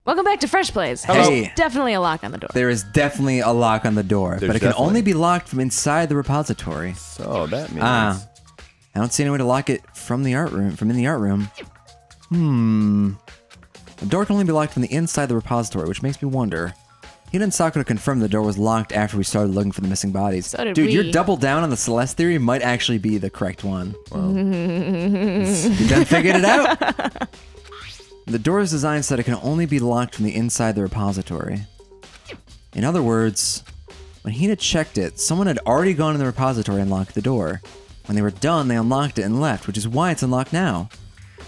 Welcome back to FreshPlays. Hey. There's definitely a lock on the door. There is definitely a lock on the door, but it can only be locked from inside the repository. So that means... I don't see any way to lock it from the art room. From in the art room. The door can only be locked from the inside the repository, which makes me wonder. Hina and Sakura confirmed the door was locked after we started looking for the missing bodies. So did Dude, we. your double down on the Celeste theory might actually be the correct one. Well, you done figured it out? The door is designed so that it can only be locked from the inside the repository. In other words, when Hina checked it, someone had already gone in the repository and locked the door. When they were done, they unlocked it and left, which is why it's unlocked now.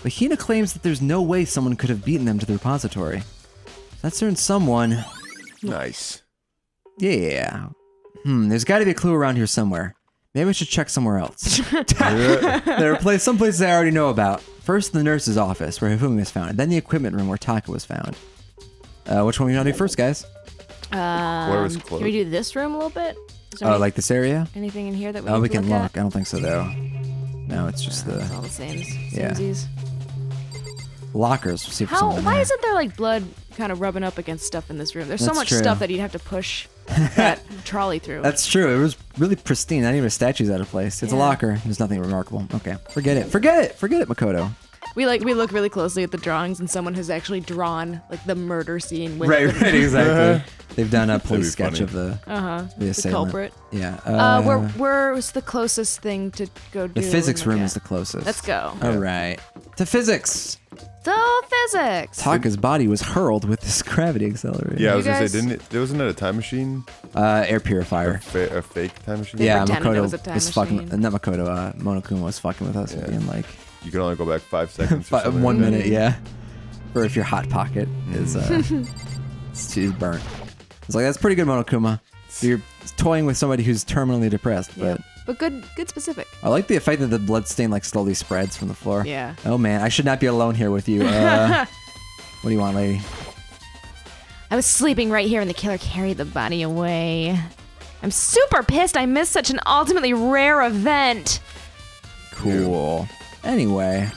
But Hina claims that there's no way someone could have beaten them to the repository. That certain someone... Nice. Yeah. There's got to be a clue around here somewhere. Maybe I should check somewhere else. There are some places I already know about. First, the nurse's office, where Hifumi was found. Then the equipment room, where Taka was found. Which one we gonna do first, guys? Where was Can we do this room a little bit? Oh, like this area? Anything in here that we Oh, need we to can look look. I don't think so, though. No, it's just It's the all the same. Yeah. Samesies. lockers. We'll see if there's something in Why there. isn't there like blood kind of rubbing up against stuff in this room? There's so That's much true. stuff that you'd have to push that trolley through. That's true. It was really pristine. Not even a statue's out of place. It's a Yeah. locker. There's nothing remarkable. Okay, forget it. Forget it. Forget it, Makoto. We look really closely at the drawings, and someone has actually drawn like the murder scene with Right, the, exactly. They've done a police That'd sketch be of the the assailant. culprit. Yeah. Where's the closest thing to go do? the physics and room look is the at? closest. Let's go. All right. To physics. So physics. Taka's body was hurled with this gravity accelerator. Yeah, I You was gonna guys- say, wasn't it a time machine? Air purifier. A fake time machine? Yeah, pretended it Makoto was a time was fucking. machine. Not Makoto. Monokuma was fucking with us, being like You can only go back 5 seconds. Or something 1 like that. minute, yeah. Or if your hot pocket is she's burnt. It's like that's pretty good, Monokuma. You're toying with somebody who's terminally depressed, Yeah. but But good specific. I like the effect that the blood stain like slowly spreads from the floor. Yeah. Oh man, I should not be alone here with you. What do you want, lady? I was sleeping right here and the killer carried the body away. I'm super pissed I missed such an ultimately rare event. Cool. Anyway.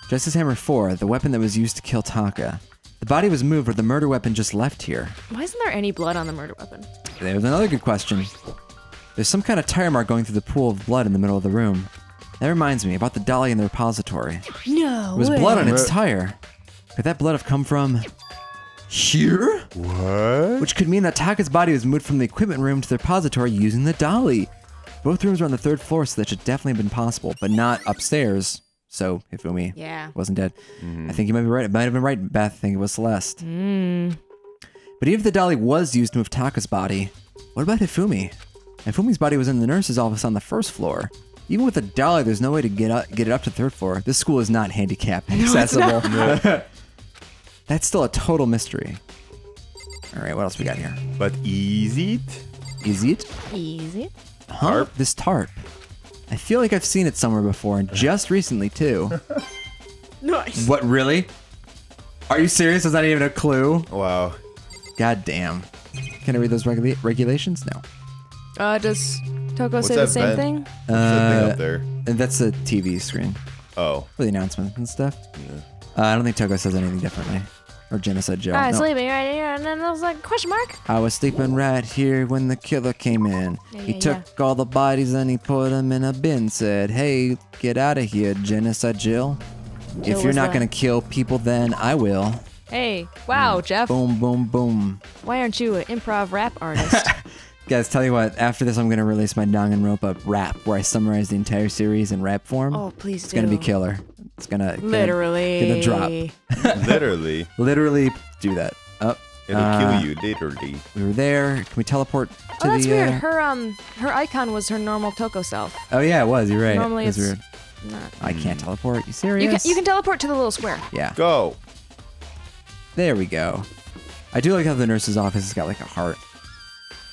Justice Hammer 4, the weapon that was used to kill Taka. The body was moved, but the murder weapon just left here. Why isn't there any blood on the murder weapon? There's another good question. There's some kind of tire mark going through the pool of blood in the middle of the room. That reminds me about the dolly in the repository. No There was way. blood on its tire. Could that blood have come from here? What? Which could mean that Taka's body was moved from the equipment room to the repository using the dolly. Both rooms are on the 3rd floor, so that should definitely have been possible, but not upstairs. So, Hifumi wasn't dead. I think you might be right. It might have been right, Beth. I think it was Celeste. But even if the dolly was used to move Taka's body, what about Hifumi? Hifumi's body was in the nurse's office on the 1st floor. Even with the dolly, there's no way to get it up to the 3rd floor. This school is not handicap accessible. That's still a total mystery. All right, what else we got here? But is it? Is it? Easy. Huh? Tarp? This tarp. I feel like I've seen it somewhere before, and just recently, too. Nice. What, really? Are you serious? Is that even a clue? Wow. God damn. Can I read those regulations? No. Does Toko What's say the that same vent? thing? What's that thing up there? And that's the TV screen Oh. for the announcements and stuff. I don't think Toko says anything differently. Or Genocide Joe. I was No. sleeping right here, and then I was like, question mark? I was sleeping right here when the killer came in. He took all the bodies and he put them in a bin. Said, "Hey, get out of here, Genocide Jill. Jill If you're was not that? gonna kill people, then I will." Hey, wow, Jeff. Boom, boom, boom. Why aren't you an improv rap artist? Guys, tell you what. After this, I'm gonna release my Danganronpa rap, where I summarize the entire series in rap form. Oh, please It's do. gonna be killer. It's gonna Literally. gonna drop. Literally. Literally do that. Up. It'll kill you, literally. We were there. Can we teleport to Oh, that's the? weird. Her icon was her normal Toko self. Oh yeah, it was. You're right. Normally it was it's weird. not. I can't teleport. You serious? You can teleport to the little square. Yeah. Go. There we go. I do like how the nurse's office has got like a heart.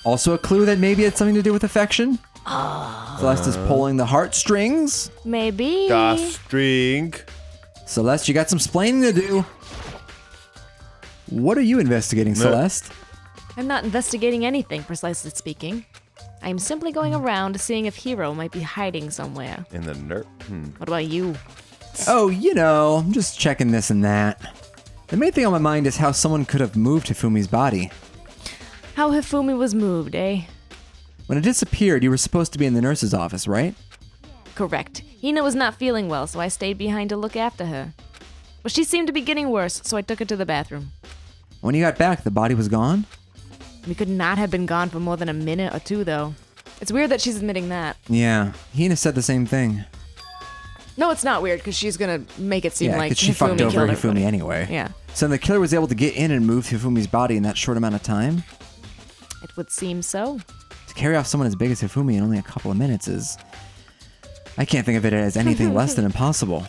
Also a clue that maybe it's something to do with affection. Celeste is pulling the heartstrings. Maybe. Da string. Celeste, you got some splaining to do. What are you investigating, Celeste? I'm not investigating anything, precisely speaking. I am simply going around seeing if Hero might be hiding somewhere. In the What about you? Oh, you know, I'm just checking this and that. The main thing on my mind is how someone could have moved Hifumi's body. How Hifumi was moved, eh? When it disappeared, you were supposed to be in the nurse's office, right? Correct. Hina was not feeling well, so I stayed behind to look after her. But she seemed to be getting worse, so I took her to the bathroom. When you got back, the body was gone? We could not have been gone for more than a minute or two, though. It's weird that she's admitting that. Yeah, Hina said the same thing. No, it's not weird, because she's gonna make it seem like she Hifumi fucked over killed Hifumi everybody. anyway. Yeah. So the killer was able to get in and move Hifumi's body in that short amount of time? It would seem so. To carry off someone as big as Hifumi in only a couple of minutes is... I can't think of it as anything less than impossible.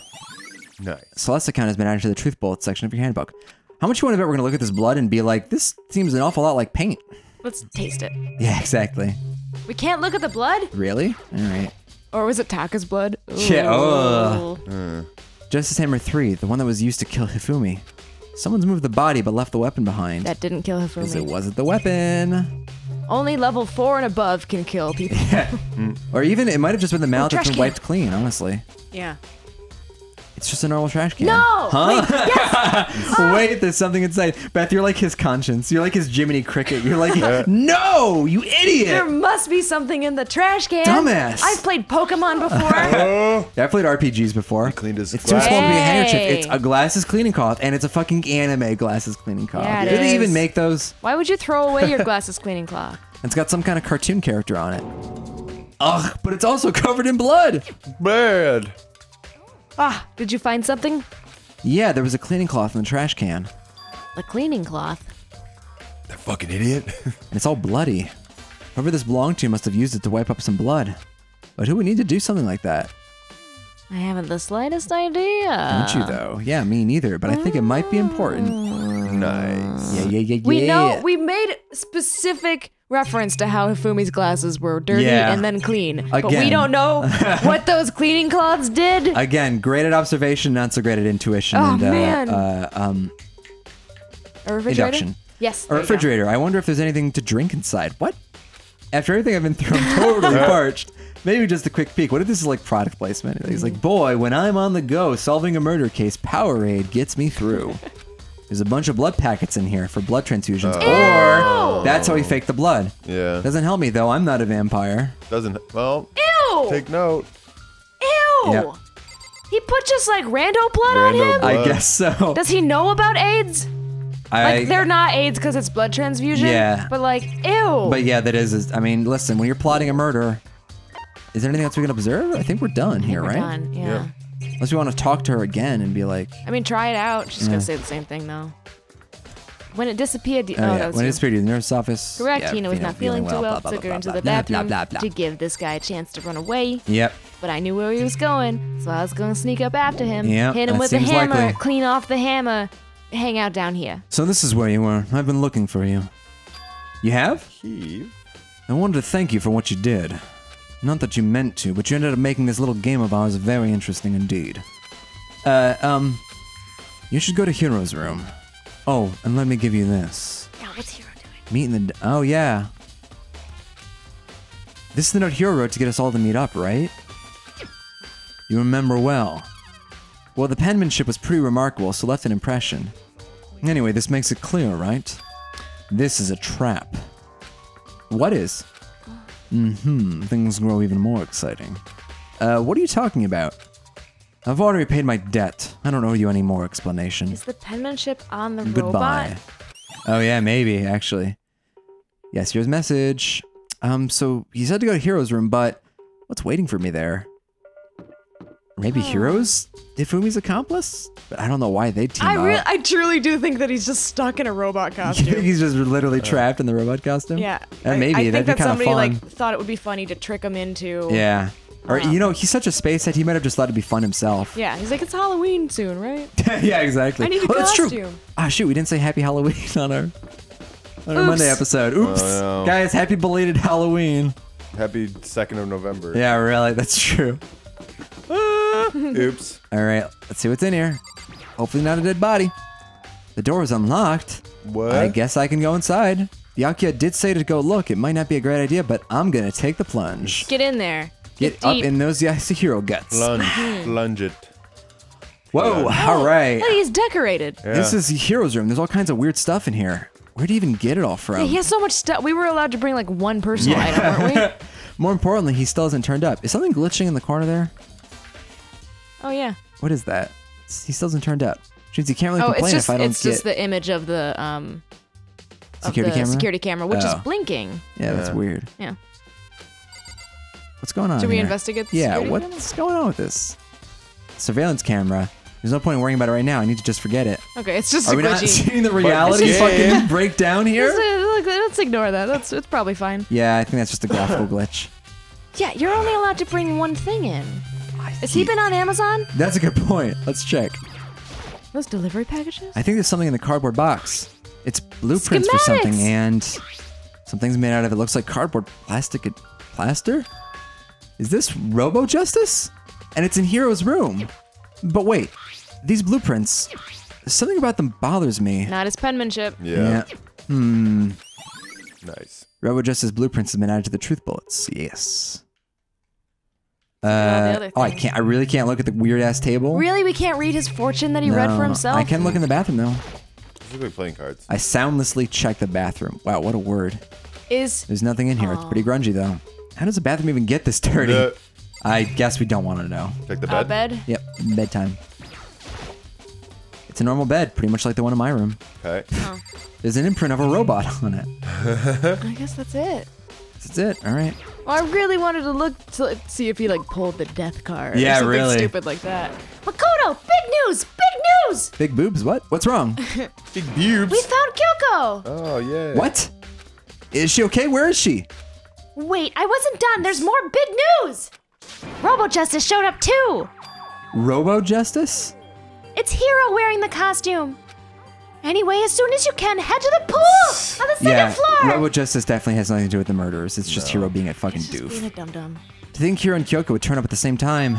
Nice. Celeste's account has been added to the truth bullet section of your handbook. How much you want to bet we're going to look at this blood and be like, this seems an awful lot like paint? Let's taste it. Yeah, exactly. We can't look at the blood? Really? All right. Or was it Taka's blood? Ooh. Yeah, oh. Justice Hammer 3, the one that was used to kill Hifumi. Someone's moved the body but left the weapon behind. That didn't kill Because it Hifumi. wasn't the weapon. Only level 4 and above can kill people. Or even, it might have just been the mallet that's trash been can. wiped clean, honestly. Yeah. It's just a normal trash can. No! Huh? Wait, yes! Wait, there's something inside. Beth, you're like his conscience. You're like his Jiminy Cricket. You're like, no, you idiot! There must be something in the trash can. Dumbass. I've played Pokemon before. Yeah, I played RPGs before. He cleaned his It's too glass. small to be a handkerchief. Hey. It's a glasses cleaning cloth, and it's a fucking anime glasses cleaning cloth. Yeah, it Do they is. even make those? Why would you throw away your glasses cleaning cloth? It's got some kind of cartoon character on it. Ugh, but it's also covered in blood. Bad. Ah, did you find something? Yeah, there was a cleaning cloth in the trash can, A cleaning cloth. That fucking idiot. and it's all bloody. Whoever this belonged to must have used it to wipe up some blood. But who would need to do something like that? I haven't the slightest idea. Don't you, though? Yeah, me neither, but I think it might be important. Nice. Yeah. We know we made specific reference to how Hifumi's glasses were dirty Yeah. and then clean. But we Again. don't know what those cleaning cloths did. Again, great at observation, not so great at intuition Oh, and man. A refrigerator? induction. Yes. Or there you go. refrigerator. I wonder if there's anything to drink inside. What? After everything I've been through, I'm totally parched. Maybe just a quick peek. What if this is like product placement? He's like, boy, when I'm on the go solving a murder case, Powerade gets me through. There's a bunch of blood packets in here for blood transfusions. Or that's how he faked the blood. Yeah. Doesn't help me though. I'm not a vampire. Doesn't. Well, Ew! take note. Ew! Yep. He put just like rando blood on Rando him? blood. I guess so. Does he know about AIDS? Like, they're not AIDS because it's blood transfusion? Yeah. But like, ew! But yeah, that is. I mean, listen, when you're plotting a murder, is there anything else we can observe? I think we're done here, We're right? done, yeah. Unless we want to talk to her again and be like, I mean, try it out. She's gonna say the same thing though. When it disappeared, that was when you. it's disappeared in the nurse's office. Correct. Yeah, Tina was not feeling too well. blah, Took her blah, into blah, the blah, bathroom blah, blah, blah. to give this guy a chance to run away. Yep. But I knew where he was going, so I was gonna sneak up after him, Yep, hit him that with the seems hammer, likely. clean off the hammer, hang out down here. So this is where you were. I've been looking for you. You have? Heave. I wanted to thank you for what you did. Not that you meant to, but you ended up making this little game of ours very interesting indeed. You should go to Hero's room. Oh, and let me give you this. Yeah, what's Hero doing? Meet in the... Oh, yeah. This is the note Hero wrote to get us all to meet up, right? You remember well. Well, the penmanship was pretty remarkable, so left an impression. Anyway, this makes it clear, right? This is a trap. What is? Things grow even more exciting. What are you talking about? I've already paid my debt. I don't owe you any more explanation. Is the penmanship on the Goodbye. robot? Oh yeah, maybe, actually. Yes, here's a message. So he said to go to Hero's room, but what's waiting for me there? Maybe Hero's Hifumi's accomplice? But I don't know why they'd team up. I truly do think that he's just stuck in a robot You think he's just literally trapped in the robot costume? Yeah. Maybe, I think that'd be that kind of somebody fun. like thought it would be funny to trick him into. Yeah. Or, you know, he's such a spacehead, he might have just thought it'd be fun himself. Yeah, he's like, it's Halloween soon, right? Yeah, exactly. I need a That's true. costume. Ah, shoot, we didn't say Happy Halloween on our Monday episode. Oops. Oh, no. Guys, happy belated Halloween. Happy 2nd of November. Yeah, really, that's true. Oops. All right, let's see what's in here. Hopefully not a dead body. The door is unlocked. What? I guess I can go inside. Byakuya did say to go look. It might not be a great idea, but I'm going to take the plunge. Get in there. Get up deep. in those Yasuhiro guts. Lunge. Lunge it. Whoa, all right. Look, he's decorated. Yeah. This is Hero's room. There's all kinds of weird stuff in here. Where do you even get it all from? Yeah, he has so much stuff. We were allowed to bring like one personal item, weren't we? More importantly, he still hasn't turned up. Is something glitching in the corner there? Oh, yeah. What is that? He still hasn't turned up. Which means he can't really complain if I don't it's just the image of the security camera, which is blinking. Yeah, that's weird. Yeah. What's going on Should we here? investigate the Yeah, security what's going on with this? Surveillance camera. There's no point in worrying about it right now. I need to just forget it. Okay, it's just Are we glitchy. not seeing the reality fucking break down here? Let's ignore that. It's probably fine. Yeah, I think that's just a graphical glitch. Yeah, you're only allowed to bring one thing in. Has he been on Amazon? That's a good point. Let's check. Those delivery packages? I think there's something in the cardboard box. It's blueprints for something, and something's made out of it. Looks like cardboard, plastic, and plaster? Is this Robo Justice? And it's in Hero's room. But wait, these blueprints, something about them bothers me. Not his penmanship. Yeah. Nice. Robo Justice blueprints have been added to the truth bullets. Yes. I really can't look at the weird ass table. Really, we can't read his fortune that he read for himself? I can look in the bathroom though. These are like playing cards. I soundlessly check the bathroom. Wow, what a word. There's nothing in here. It's pretty grungy though. How does the bathroom even get this dirty? I guess we don't want to know. Check the bed. Bed? Yep, bedtime. It's a normal bed, pretty much like the one in my room. Okay. Oh. There's an imprint of a robot on it. I guess that's it. That's it. All right. Well, I really wanted to look to see if he like pulled the death card. Yeah, or something really. stupid like that. Makoto, big news! Big news! Big boobs. What? What's wrong? Big boobs. We found Kyoko. Oh yeah. What? Is she okay? Where is she? Wait, I wasn't done. There's more big news. Robo Justice showed up too. Robo Justice? It's Hero wearing the costume. Anyway, as soon as you can, head to the pool on the second floor. Robo Justice definitely has nothing to do with the murders. It's just Hero being a fucking doof. Being a dum-dum. To think Hero and Kyoko would turn up at the same time.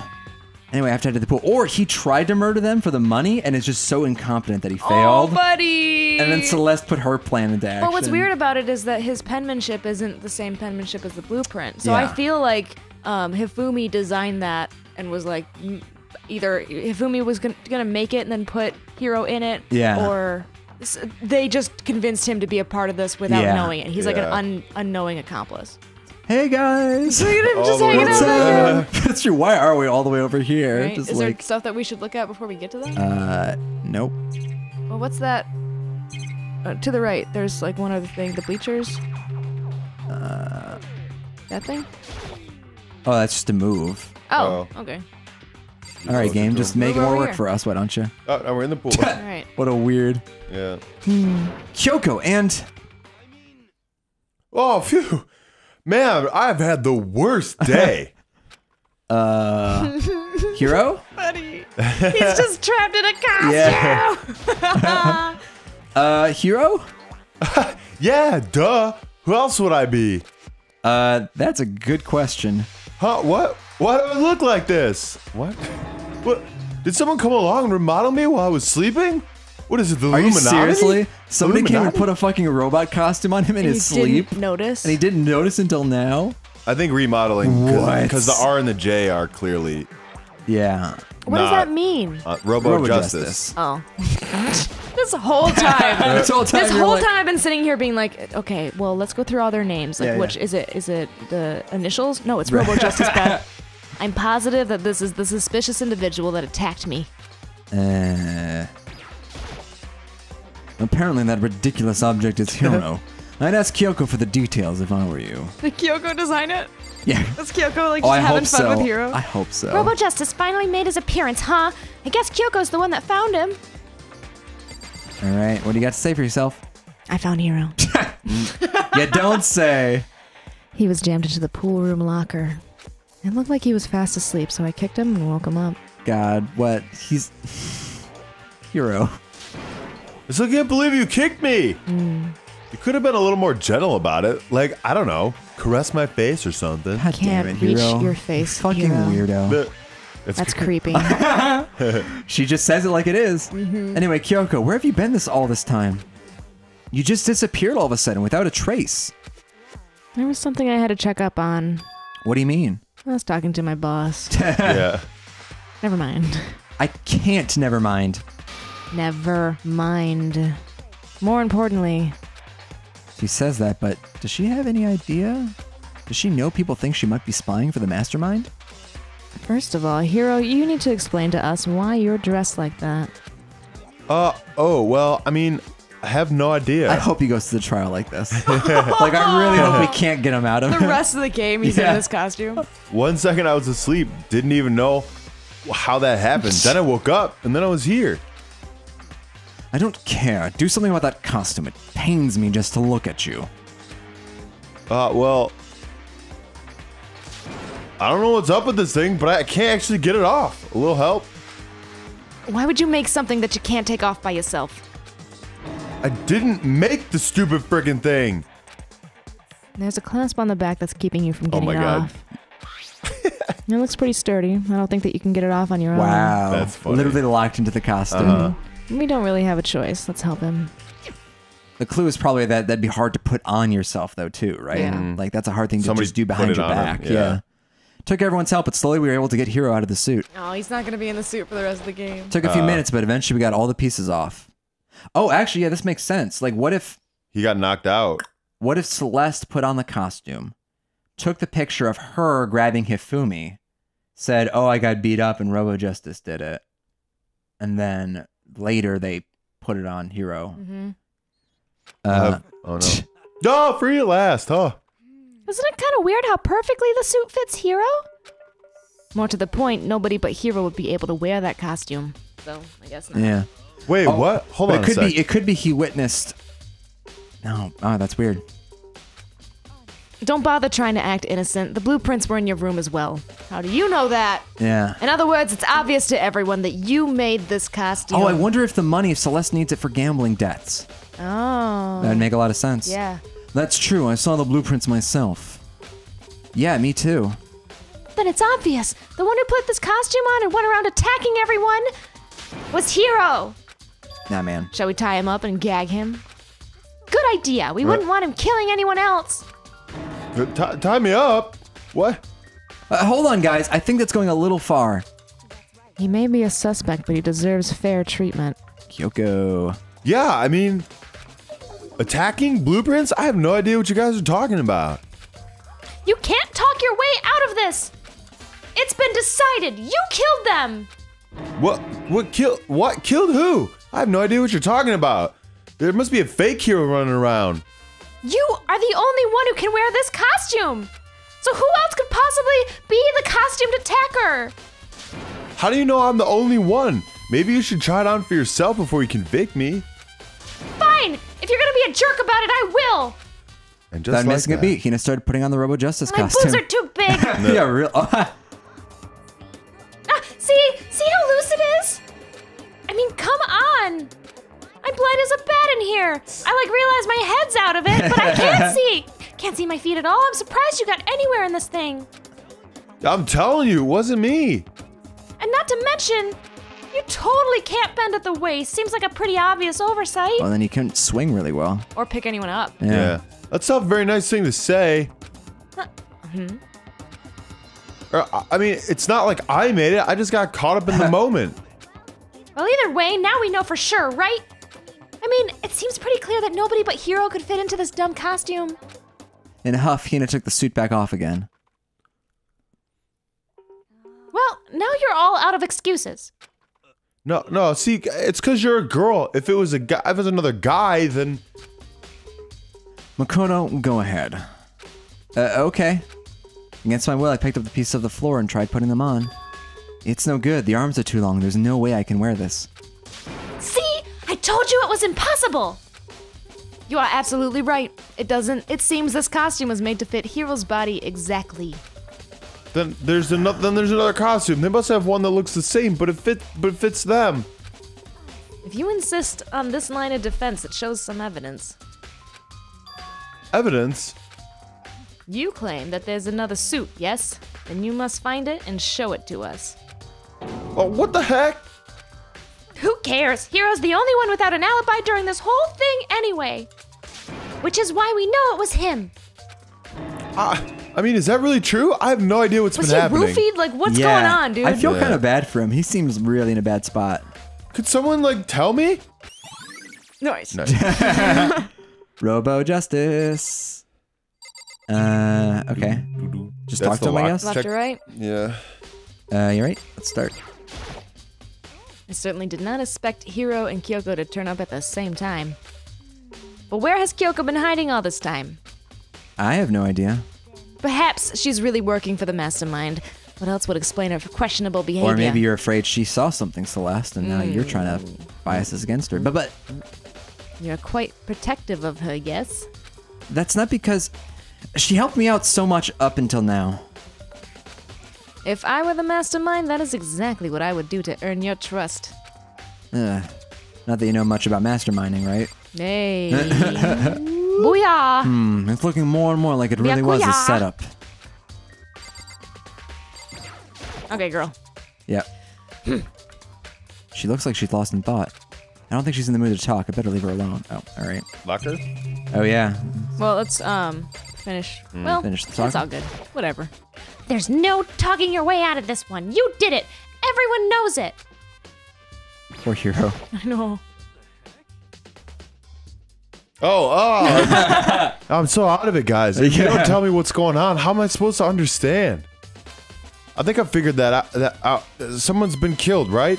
Anyway, I have to head to the pool. Or he tried to murder them for the money and is just so incompetent that he failed. Oh, buddy! And then Celeste put her plan into action. But what's weird about it is that his penmanship isn't the same penmanship as the blueprint. So Yeah. I feel like Hifumi designed that and was like, either Hifumi was gonna make it and then put Hero in it, or they just convinced him to be a part of this without knowing it. He's like an unknowing accomplice. Hey guys! Just hanging out there. That's true. Why are we all the way over here? Right? Just Is there stuff that we should look at before we get to that? Nope. Well, what's that? To the right, there's like one other thing. The bleachers? That thing? Oh, that's just a move. Oh, okay. All right, game. Just make it Move more over work here. for us, why don't you? Oh, now we're in the pool. All right. What a weird. Yeah. Kyoko and... Oh, phew. Man, I've had the worst day. Hero? Buddy, he's just trapped in a costume. Hero? Yeah, duh. Who else would I be? That's a good question. Huh? What? Why do I look like this? What? What? Did someone come along and remodel me while I was sleeping? What is it, the Are you Illuminati? seriously? Somebody came and Illuminati? put a fucking robot costume on him in his sleep? Didn't notice. And he didn't notice until now? I think remodeling, What? because the R and the J are clearly Yeah. What does not- that mean? Robo Justice. Oh. This whole time. This whole time, This you're whole like- time I've been sitting here being like, okay, well, let's go through all their names. Like, Yeah, which is it? Is it the initials? No, it's Robo Justice Beth. I'm positive that this is the suspicious individual that attacked me. Apparently that ridiculous object is Hero. I'd ask Kyoko for the details if I were you. Did Kyoko design it? Yeah. Is Kyoko like Oh, just I having hope fun so. with Hero? I hope so. Robo Justice finally made his appearance, huh? I guess Kyoko's the one that found him. All right, what do you got to say for yourself? I found Hero. You don't say. He was jammed into the pool room locker. It looked like he was fast asleep, so I kicked him and woke him up. God, what? He's... Hero. I still can't believe you kicked me. You could have been a little more gentle about it. Like, I don't know, caress my face or something. God damn Can't it, reach Hero. your face, Fucking Hero. weirdo. That's creepy. She just says it like it is. Anyway, Kyoko, where have you been all this time? You just disappeared all of a sudden without a trace. There was something I had to check up on. What do you mean? I was talking to my boss. Yeah. Never mind. I can't never mind. Never mind. More importantly. She says that, but does she have any idea? Does she know people think she might be spying for the mastermind? First of all, Hiro, you need to explain to us why you're dressed like that. Oh, well, I mean, I have no idea. I hope he goes to the trial like this. Like, I really hope we can't get him out of it. The rest of the game, he's in this costume. 1 second I was asleep, didn't even know how that happened. Then I woke up, and then I was here. I don't care. Do something about that costume. It pains me just to look at you. Well, I don't know what's up with this thing, but I can't actually get it off. A little help? Why would you make something that you can't take off by yourself? I didn't make the stupid friggin' thing. There's a clasp on the back that's keeping you from getting it off. It looks pretty sturdy. I don't think that you can get it off on your own. Wow. That's funny. Literally locked into the costume. We don't really have a choice. Let's help him. The clue is probably that that'd be hard to put on yourself, though, too, right? Yeah. Like, that's a hard thing to Somebody just do behind your back. Yeah. Took everyone's help, but slowly we were able to get Hiro out of the suit. Oh, he's not going to be in the suit for the rest of the game. Took a few minutes, but eventually we got all the pieces off. Oh, actually, yeah, this makes sense. Like, what if... He got knocked out. What if Celeste put on the costume, took the picture of her grabbing Hifumi, said, oh, I got beat up and Robo Justice did it, and then later they put it on Hiro. Oh, no. Oh, free at last, huh? Isn't it kind of weird how perfectly the suit fits Hiro? More to the point, nobody but Hiro would be able to wear that costume. So, I guess not. Yeah. Wait, what? Hold on a sec. It could be he witnessed... No. Oh, that's weird. Don't bother trying to act innocent. The blueprints were in your room as well. How do you know that? Yeah. In other words, it's obvious to everyone that you made this costume. Oh, I wonder if the money, if Celeste needs it for gambling debts. Oh. That'd make a lot of sense. Yeah. That's true. I saw the blueprints myself. Yeah, me too. Then it's obvious. The one who put this costume on and went around attacking everyone was Hiro. Nah, man. Shall we tie him up and gag him? Good idea. We wouldn't want him killing anyone else. Tie me up? What? Hold on, guys. I think that's going a little far. He may be a suspect, but he deserves fair treatment. Kyoko. Yeah, I mean... Attacking blueprints? I have no idea what you guys are talking about. You can't talk your way out of this! It's been decided! You killed them! What killed who? I have no idea what you're talking about. There must be a fake hero running around. You are the only one who can wear this costume! So who else could possibly be the costumed attacker? How do you know I'm the only one? Maybe you should try it on for yourself before you convict me. Fine! If you're gonna be a jerk about it, I will! And just Without like missing a beat, Hina started putting on the Robo Justice My costume. boobs are too big! Yeah, real. See how loose it is? I mean, come on! My blood is a bat in here! I realize my head's out of it, but I can't see! Can't see my feet at all. I'm surprised you got anywhere in this thing. I'm telling you, it wasn't me. And not to mention, you totally can't bend at the waist. Seems like a pretty obvious oversight. Well, then you couldn't swing really well. Or pick anyone up. Yeah. That's not a very nice thing to say. I mean, it's not like I made it. I just got caught up in the moment. Well, either way, now we know for sure, right? I mean, it seems pretty clear that nobody but Hiro could fit into this dumb costume. In a huff, Hina took the suit back off again. Well, now you're all out of excuses. No, see, it's because you're a girl. If it was another guy, then... Makoto, go ahead. Okay. Against my will, I picked up the pieces of the floor and tried putting them on. It's no good. The arms are too long. There's no way I can wear this. See? I told you it was impossible! You are absolutely right. It seems this costume was made to fit Hiro's body exactly. Then there's another costume. They must have one that looks the same, but it fits them. If you insist on this line of defense, it shows some evidence. Evidence? You claim that there's another suit, yes? Then you must find it and show it to us. Oh, what the heck? Who cares? Hiro's the only one without an alibi during this whole thing anyway. Which is why we know it was him. I mean, is that really true? I have no idea what's been happening. Was he roofied? Like, what's going on, dude? I feel kind of bad for him. He seems really in a bad spot. Could someone, like, tell me? Nice. Robo Justice. Okay. Just talk to him, I guess. Left or right? Yeah. You're right. Let's start. I certainly did not expect Hiro and Kyoko to turn up at the same time. But where has Kyoko been hiding all this time? I have no idea. Perhaps she's really working for the mastermind. What else would explain her questionable behavior? Or maybe you're afraid she saw something, Celeste, and now you're trying to bias us against her. But you're quite protective of her, yes? That's not because she helped me out so much up until now. If I were the mastermind, that is exactly what I would do to earn your trust. Not that you know much about masterminding, right? Hey. Booyah! It's looking more and more like it really was a setup. Okay, girl. Yep. She looks like she's lost in thought. I don't think she's in the mood to talk. I better leave her alone. Oh, all right. Lock her? Oh, yeah. Well, let's, finish. Well, finish the talk. It's all good. Whatever. There's no talking your way out of this one. You did it. Everyone knows it. Poor Hiro. I know. Oh. I'm so out of it, guys. If you don't tell me what's going on, how am I supposed to understand? I think I figured that out. Someone's been killed, right?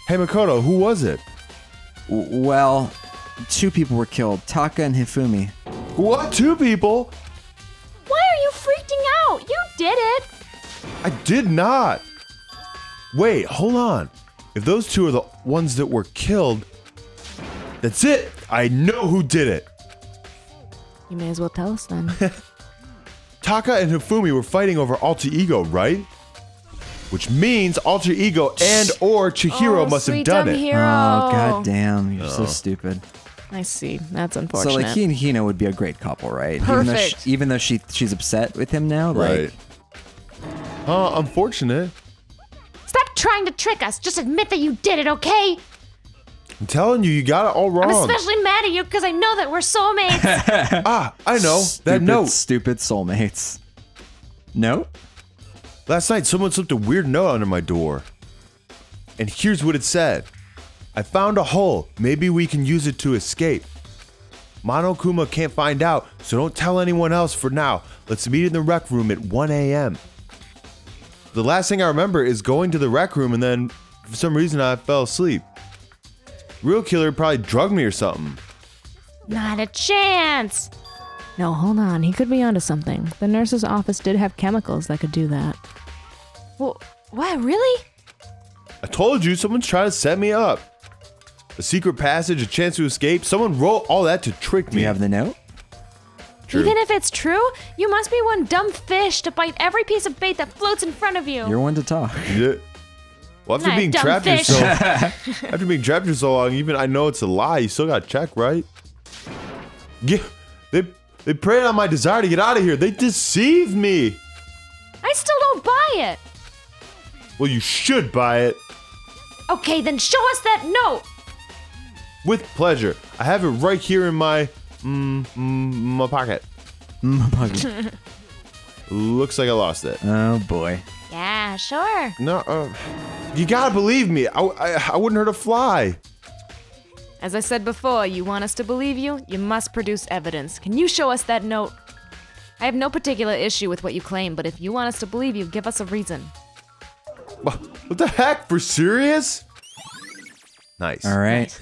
Hey, Makoto, who was it? Well, 2 people were killed. Taka and Hifumi. What? 2 people? Why are you freaking out? You did it. I did not. Wait, hold on. If those 2 are the ones that were killed, that's it. I know who did it. You may as well tell us then. Taka and Hifumi were fighting over Alter Ego, right? Which means Alter Ego and or Chihiro must have done it. Hiro. Oh, goddamn. You're so stupid. I see. That's unfortunate. So, like, he and Hina would be a great couple, right? Perfect. Even though she's upset with him now, Right. like... Huh, unfortunate. Stop trying to trick us. Just admit that you did it, okay? I'm telling you, you got it all wrong. I'm especially mad at you because I know that we're soulmates. I know. That note. Stupid soulmates. Note? Last night, someone slipped a weird note under my door. And here's what it said. I found a hole. Maybe we can use it to escape. Monokuma can't find out, so don't tell anyone else for now. Let's meet in the rec room at 1 a.m. The last thing I remember is going to the rec room and then, for some reason, I fell asleep. Real killer probably drugged me or something. Not a chance. No, hold on. He could be onto something. The nurse's office did have chemicals that could do that. Well, what, really? I told you, someone's trying to set me up. A secret passage, a chance to escape. Someone wrote all that to trick me. Do you have the note? True. Even if it's true, you must be one dumb fish to bite every piece of bait that floats in front of you. You're one to talk. Yeah. Well, after Not being dumb trapped fish. after being trapped for so long, even I know it's a lie. You still got to check, right? Yeah. They preyed on my desire to get out of here. They deceived me. I still don't buy it. Well, you should buy it. Okay, then show us that note. With pleasure. I have it right here in my my pocket. Looks like I lost it. Oh boy. Yeah, sure. No, you gotta believe me. I wouldn't hurt a fly. As I said before, you want us to believe you? You must produce evidence. Can you show us that note? I have no particular issue with what you claim, but if you want us to believe you, give us a reason. What the heck? For serious? Nice. All right.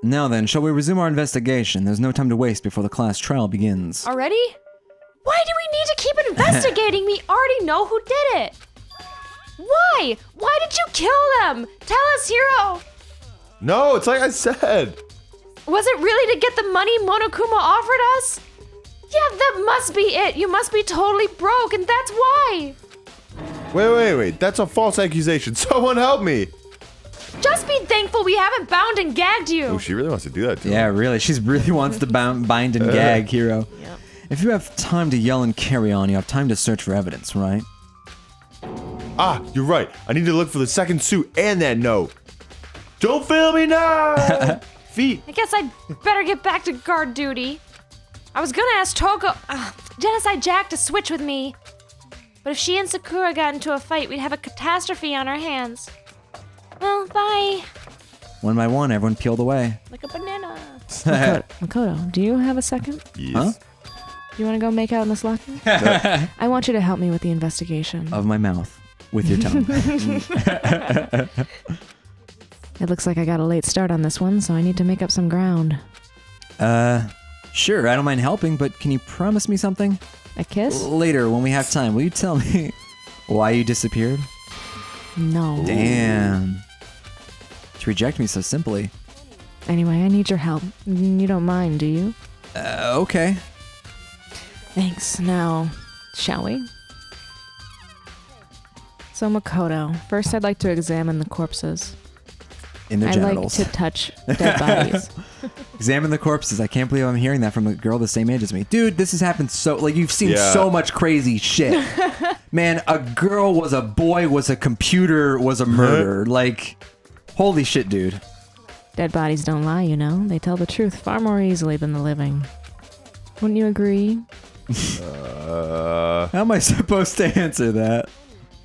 Now then, shall we resume our investigation? There's no time to waste before the class trial begins. Already? Why do we need to keep investigating? We already know who did it. Why? Why did you kill them? Tell us, Hiro. No, it's like I said. Was it really to get the money Monokuma offered us? Yeah, that must be it. You must be totally broke, and that's why. Wait. That's a false accusation. Someone help me. Just be thankful we haven't bound and gagged you. Oh, she really wants to do that to Yeah, him. really. She really wants to bind and gag Hiro. Yep. If you have time to yell and carry on, you have time to search for evidence, right? Ah, you're right. I need to look for the second suit and that note. Don't fail me now. Feet. I guess I'd better get back to guard duty. I was gonna ask Genocide Jack to switch with me. But if she and Sakura got into a fight, we'd have a catastrophe on our hands. Well, bye. One by one, everyone peeled away. Like a banana. Makoto, do you have a second? Yes. Huh? Do you want to go make out in this locker? I want you to help me with the investigation. Of my mouth. With your tongue. It looks like I got a late start on this one, so I need to make up some ground. Sure, I don't mind helping, but can you promise me something? A kiss? Later, when we have time, will you tell me why you disappeared? No. Damn. To reject me so simply. Anyway, I need your help. You don't mind, do you? Okay. Thanks. Now, shall we? So, Makoto, first I'd like to examine the corpses. In their genitals. I like to touch dead bodies. Examine the corpses. I can't believe I'm hearing that from a girl the same age as me. Dude, this has happened so... Like, you've seen so much crazy shit. Man, a girl was a boy, was a computer, was a murder. Like, holy shit, dude. Dead bodies don't lie, you know. They tell the truth far more easily than the living. Wouldn't you agree? How am I supposed to answer that?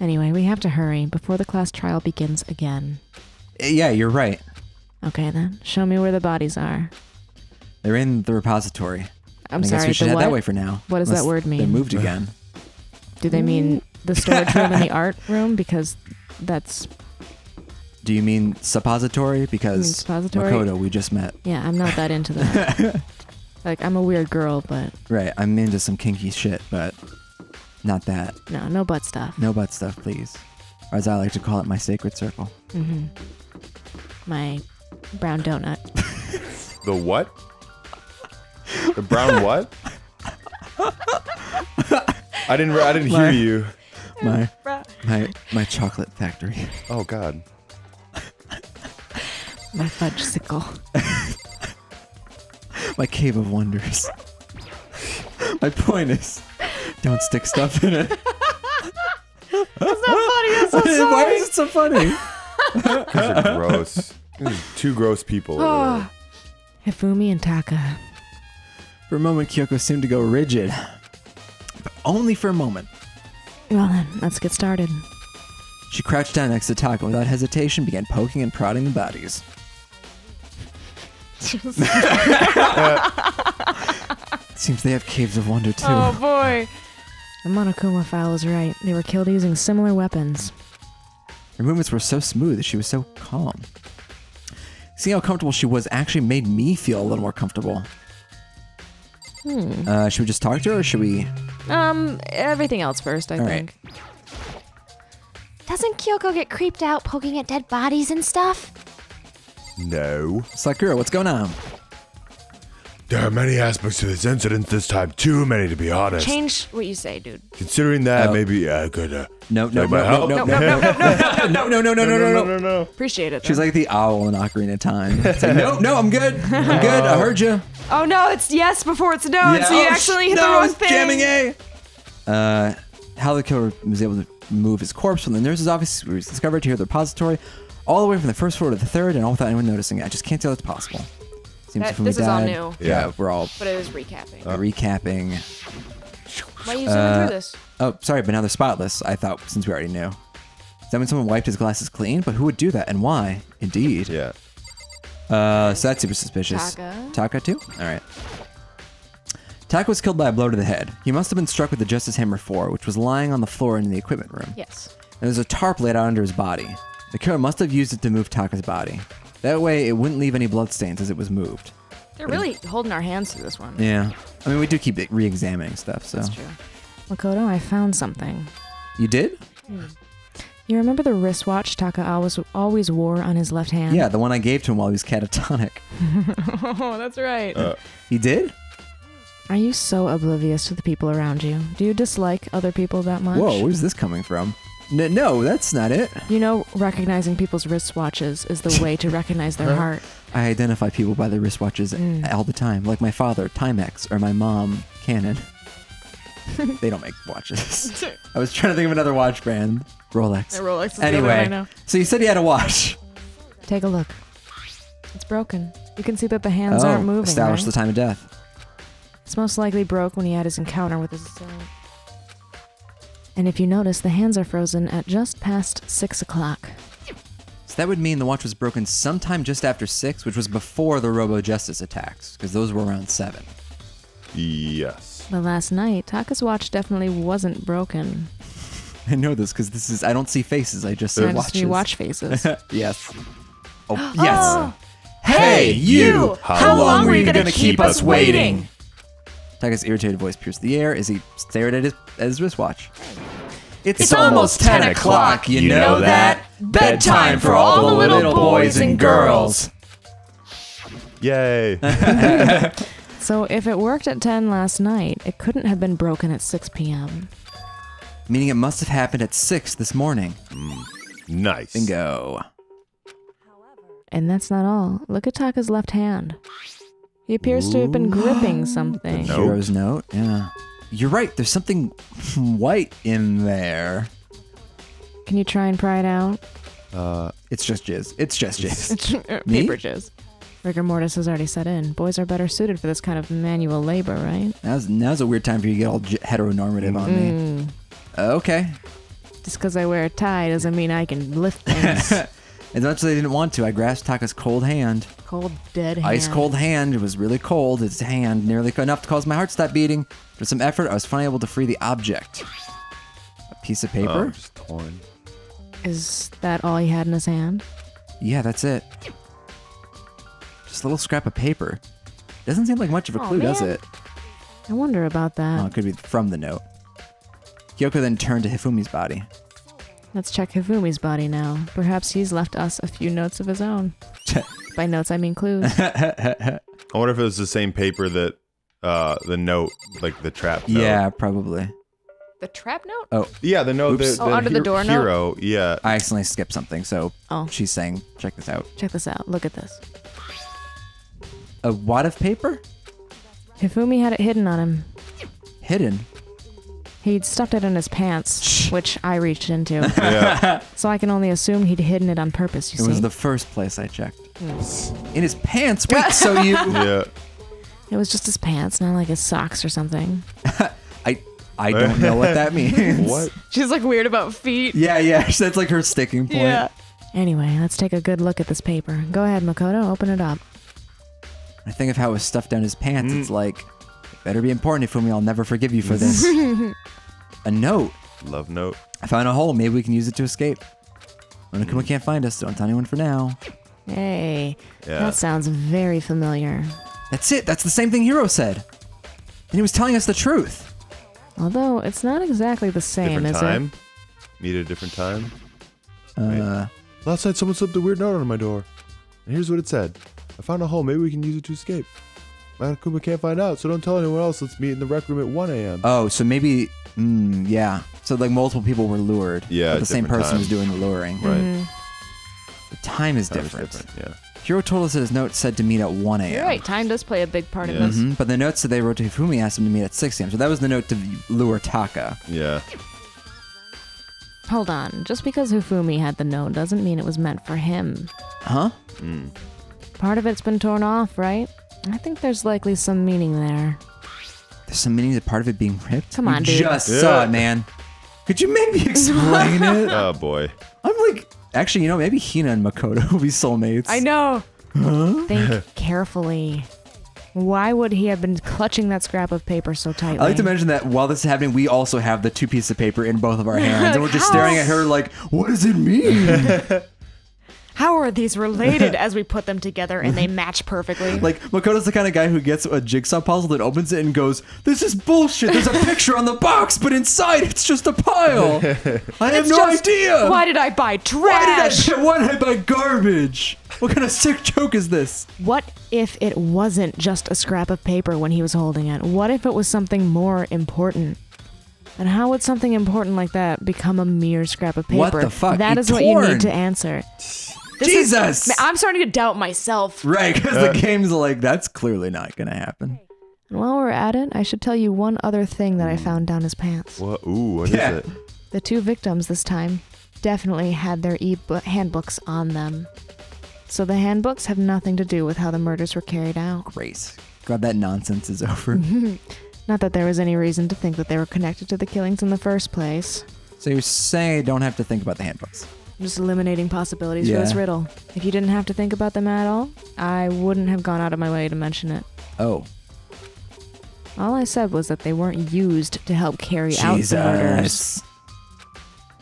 Anyway, we have to hurry before the class trial begins again. Yeah, you're right. Okay, then. Show me where the bodies are. They're in the repository. I guess we should head that way for now. What does that word mean? They moved again. Do they mean the storage room and the art room? Because that's... Do you mean suppository? Because suppository? Makoto, we just met. Yeah, I'm not that into that. Like, I'm a weird girl, but... Right, I'm into some kinky shit, but not that. No butt stuff. No butt stuff, please. Or as I like to call it, my sacred circle. Mm-hmm. My brown donut. The what? The brown what? I didn't hear you. My chocolate factory. Oh God. My fudge sickle. My cave of wonders. My point is, don't stick stuff in it. That's not funny. That's so sorry. Why is it so funny? Because you're gross. There's two gross people over there. Hifumi and Taka. For a moment, Kyoko seemed to go rigid. But only for a moment. Well then, let's get started. She crouched down next to Taka without hesitation, began poking and prodding the bodies. Seems they have caves of wonder too. Oh boy. The Monokuma file was right. They were killed using similar weapons. Her movements were so smooth, she was so calm. Seeing how comfortable she was actually made me feel a little more comfortable. Should we just talk to her, or should we... Everything else first, I think. Right. Doesn't Kyoko get creeped out poking at dead bodies and stuff? No. Sakura, what's going on? There are many aspects to this incident this time. Too many, to be honest. Change what you say, dude. Considering that, maybe I could... No. Appreciate it. She's like the owl in Ocarina of Time. It's like, no, I'm good. I'm good. I heard you. Oh no, it's yes before it's no, Yeah. so you accidentally hit the wrong thing. Jamming A. How the killer was able to move his corpse from the nurse's office was discovered here at the repository, all the way from the first floor to the third, and all without anyone noticing it. I just can't see how that's possible. Seems This Hifumi is all died. new. Yeah, we're all But it is recapping. recapping. Why are you zooming through this? Oh, sorry, but now they're spotless. I thought, since we already knew. Is that when someone wiped his glasses clean? But who would do that, and why? Indeed. Yeah. So that's super suspicious. Taka too? Alright. Taka was killed by a blow to the head. He must have been struck with the Justice Hammer 4, which was lying on the floor in the equipment room. Yes. And there was a tarp laid out under his body. The killer must have used it to move Taka's body. That way, it wouldn't leave any bloodstains as it was moved. They're really holding our hands through this one. Yeah. I mean, we do keep re-examining stuff, so. That's true. Makoto, I found something. You did? You remember the wristwatch Taka always wore on his left hand? Yeah, the one I gave to him while he was catatonic. Oh, that's right. He did? Are you so oblivious to the people around you? Do you dislike other people that much? Whoa, where's this coming from? No, that's not it. You know, recognizing people's wristwatches is the way to recognize their heart. I identify people by their wristwatches all the time, like my father, Timex, or my mom, Canon. They don't make watches. I was trying to think of another watch brand. Rolex. Rolex is anyway, the other one I know. So you said you had a watch. Take a look. It's broken. You can see that the hands aren't moving. Establish right? the time of death. It's most likely broke when he had his encounter with his assailant. And if you notice, the hands are frozen at just past 6 o'clock. So that would mean the watch was broken sometime just after 6, which was before the Robo-Justice attacks, because those were around 7. Yes. But last night, Taka's watch definitely wasn't broken. I know this because I don't see faces, I just see watches. You watch faces. Yes. Oh, yes. Oh. Hey, you! How long were you going to keep us waiting? Taka's irritated voice pierced the air as he stared at his wristwatch. It's almost 10 o'clock, you know that? Bedtime for all the little boys and girls. Yay. So if it worked at 10 last night, it couldn't have been broken at 6 p.m. Meaning it must have happened at 6 this morning. Nice. Bingo. And that's not all. Look at Taka's left hand. He appears to have been gripping something. Hero's note, yeah. You're right, there's something white in there. Can you try and pry it out? It's just jizz. It's just jizz. Paper jizz. Rigor mortis has already set in. Boys are better suited for this kind of manual labor, right? Now's a weird time for you to get all heteronormative on me. Okay. Just because I wear a tie doesn't mean I can lift things. As much as I didn't want to, I grasped Taka's cold hand. Cold, dead hand. Ice cold hand. It was really cold. His hand nearly enough to cause my heart stop beating. For some effort, I was finally able to free the object. A piece of paper? Oh, just torn. Is that all he had in his hand? Yeah, that's it. Just a little scrap of paper. Doesn't seem like much of a clue, does it? I wonder about that. Oh, it could be from the note. Kyoko then turned to Hifumi's body. Let's check Hifumi's body now. Perhaps he's left us a few notes of his own. By notes, I mean clues. I wonder if it was the same paper that the note, like the trap note. Yeah, probably. The trap note? Oh. Yeah, the note. Oops. The under the door hero, note? Yeah. I accidentally skipped something, so Oh. she's saying, check this out. Check this out. Look at this. A wad of paper? Hifumi had it hidden on him. Hidden? He'd stuffed it in his pants, which I reached into. Yeah. So I can only assume he'd hidden it on purpose, you see. It was the first place I checked. In his pants? Wait, so you... Yeah. It was just his pants, not like his socks or something. I don't know what that means. What? She's like weird about feet. Yeah, that's like her sticking point. Yeah. Anyway, let's take a good look at this paper. Go ahead, Makoto, open it up. I think of how it was stuffed down his pants. It's like, it better be important, Hifumi. I'll never forgive you for this. A note. Love note. I found a hole. Maybe we can use it to escape. Monokuma can't find us. Don't tell anyone for now. Hey, Yeah. that sounds very familiar. That's it. That's the same thing Hiro said. And he was telling us the truth. Although, it's not exactly the same, Different is time. Meet at a different time. Uh, Last night someone slipped a weird note on my door. And here's what it said. I found a hole. Maybe we can use it to escape. Monokuma can't find out, so don't tell anyone else. Let's meet in the rec room at 1 a.m. oh, so maybe, yeah. So like multiple people were lured. Yeah, But the same different person was times. doing the luring. Right. The time is Time is different. Yeah. Hiro told us that his note said to meet at 1 a.m. You're right, time does play a big part in Yes. this. But the note said they wrote to Hifumi asked him to meet at 6 a.m. So that was the note to lure Taka. Yeah. Hold on, just because Hifumi had the note doesn't mean it was meant for him. Huh? Part of it's been torn off, right? I think there's likely some meaning there. There's some meaning to part of it being ripped. Come on, You dude. just saw it, man. Could you maybe explain it? Oh boy. I'm like, actually, you know, maybe Hina and Makoto will be soulmates. I know. Think carefully. Why would he have been clutching that scrap of paper so tightly? I like to mention that while this is happening, we also have the 2 pieces of paper in both of our hands, and we're just staring at her like, what does it mean? How are these related as we put them together and they match perfectly? Like, Makoto's the kind of guy who gets a jigsaw puzzle that opens it and goes, this is bullshit. There's a picture on the box, but inside it's just a pile. I have no idea. Why did I buy trash? Why did I buy garbage? What kind of sick joke is this? What if it wasn't just a scrap of paper when he was holding it? What if it was something more important? And how would something important like that become a mere scrap of paper? What the fuck? That is what you need to answer. Jesus! I'm starting to doubt myself. Right, because the game's like, that's clearly not going to happen. And while we're at it, I should tell you one other thing that I found down his pants. What? Ooh, what is it? The 2 victims this time definitely had their handbooks on them. So the handbooks have nothing to do with how the murders were carried out. Great. Glad that nonsense is over. Not that there was any reason to think that they were connected to the killings in the first place. So you're saying I don't have to think about the handbooks? I'm just eliminating possibilities for this riddle. If you didn't have to think about them at all, I wouldn't have gone out of my way to mention it. Oh. All I said was that they weren't used to help carry out the murders.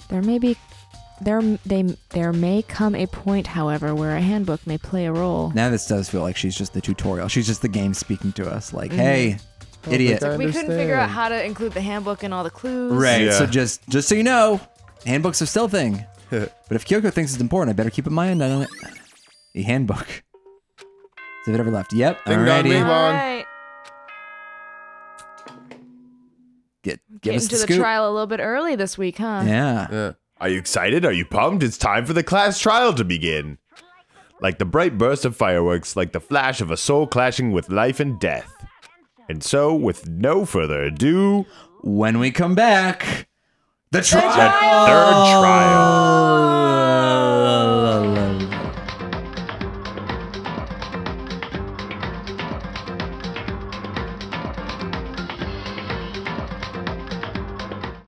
There may come a point, however, where a handbook may play a role. Now this does feel like she's just the tutorial. She's just the game speaking to us. Like, hey, idiot. We couldn't figure out how to include the handbook in all the clues. Right. Yeah. So just so you know, handbooks are still a thing. But if Kyoko thinks it's important, I better keep in mind on it. A handbook. Is it ever left? Yep. Alrighty. All right. Give Getting us to the the scoop. trial a little bit early this week, huh? Yeah. Are you excited? Are you pumped? It's time for the class trial to begin. Like the bright burst of fireworks, like the flash of a soul clashing with life and death. And so, with no further ado, when we come back, the trial! The third trial.